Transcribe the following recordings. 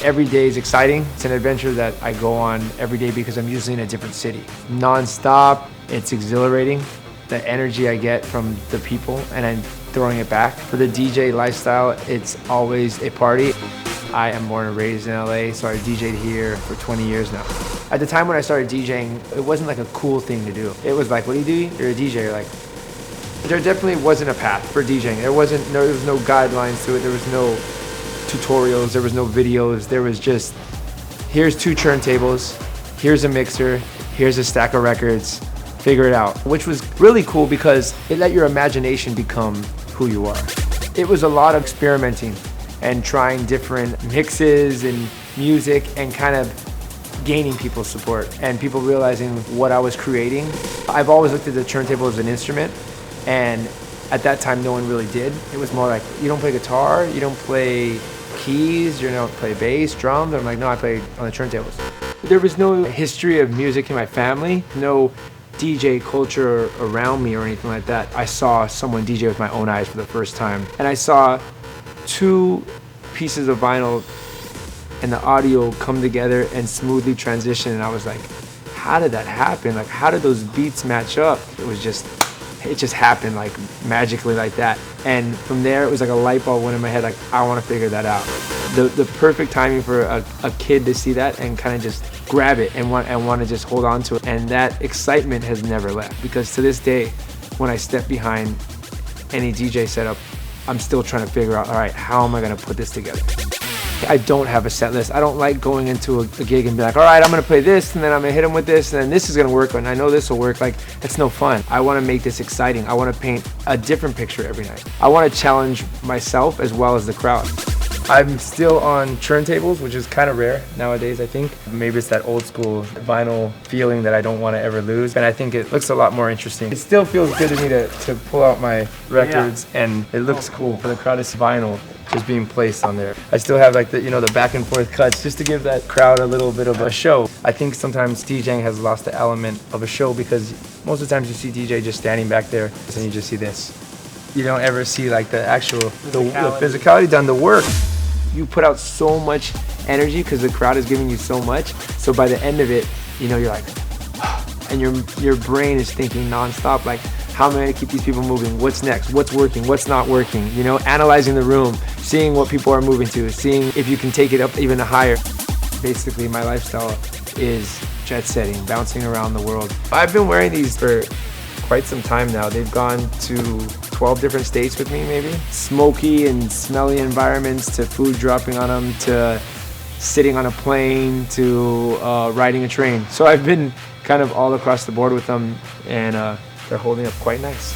Every day is exciting. It's an adventure that I go on every day because I'm usually in a different city. Non-stop, it's exhilarating. The energy I get from the people and I'm throwing it back. For the DJ lifestyle, it's always a party. I am born and raised in LA, so I DJ'd here for 20 years now. At the time when I started DJing, it wasn't like a cool thing to do. It was like, what do you do? You're a DJ. You're like, there definitely wasn't a path for DJing. There was no guidelines to it. There was no tutorials. There was no videos. There was just, here's 2 turntables, here's a mixer, here's a stack of records, figure it out. Which was really cool because it let your imagination become who you are. It was a lot of experimenting and trying different mixes and music and kind of gaining people's support and people realizing what I was creating. I've always looked at the turntable as an instrument, and at that time no one really did. It was more like, you don't play guitar, you don't play keys, you don't play bass, drums. I'm like, no, I play on the turntables. There was no history of music in my family, no DJ culture around me or anything like that. I saw someone DJ with my own eyes for the first time, and I saw 2 pieces of vinyl and the audio come together and smoothly transition, and I was like, how did that happen? Like, how did those beats match up? It just happened like magically like that. And from there, it was like a light bulb went in my head, like, I want to figure that out. The perfect timing for a kid to see that and kind of just grab it and want to just hold on to it. And that excitement has never left, because to this day, when I step behind any DJ setup, I'm still trying to figure out, all right, how am I going to put this together? I don't have a set list. I don't like going into a gig and be like, all right, I'm going to play this, and then I'm going to hit them with this, and then this is going to work, and I know this will work. Like, it's no fun. I want to make this exciting. I want to paint a different picture every night. I want to challenge myself as well as the crowd. I'm still on turntables, which is kind of rare nowadays, I think. Maybe it's that old school vinyl feeling that I don't want to ever lose, and I think it looks a lot more interesting. It still feels good to me to pull out my records, and it looks cool for the crowd to see vinyl just being placed on there. I still have like the back and forth cuts just to give that crowd a little bit of a show. I think sometimes DJing has lost the element of a show, because most of the times you see DJ just standing back there and you just see this. You don't ever see like the actual the physicality done, the work. You put out so much energy because the crowd is giving you so much. So by the end of it, you're like, and your brain is thinking nonstop, like, how am I gonna keep these people moving? What's next? What's working? What's not working? Analyzing the room, seeing what people are moving to, seeing if you can take it up even higher. Basically, my lifestyle is jet setting, bouncing around the world. I've been wearing these for quite some time now. They've gone to 12 different states with me, maybe. Smoky and smelly environments, to food dropping on them, to sitting on a plane, to riding a train. So I've been kind of all across the board with them, and they're holding up quite nice.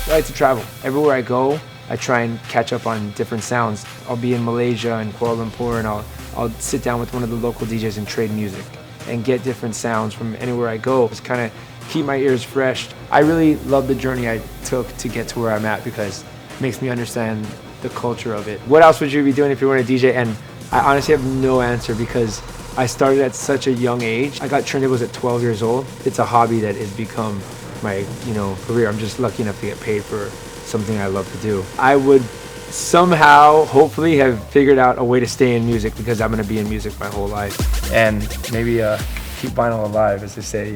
I like to travel. Everywhere I go, I try and catch up on different sounds. I'll be in Malaysia and Kuala Lumpur, and I'll sit down with one of the local DJs and trade music and get different sounds from anywhere I go. Just kind of keep my ears fresh. I really love the journey I took to get to where I'm at, because it makes me understand the culture of it. What else would you be doing if you weren't a DJ? And I honestly have no answer, because I started at such a young age. I got turntables at 12 years old. It's a hobby that has become my career. I'm just lucky enough to get paid for something I love to do. I would somehow, hopefully, have figured out a way to stay in music, because I'm going to be in music my whole life. And maybe keep vinyl alive, as they say,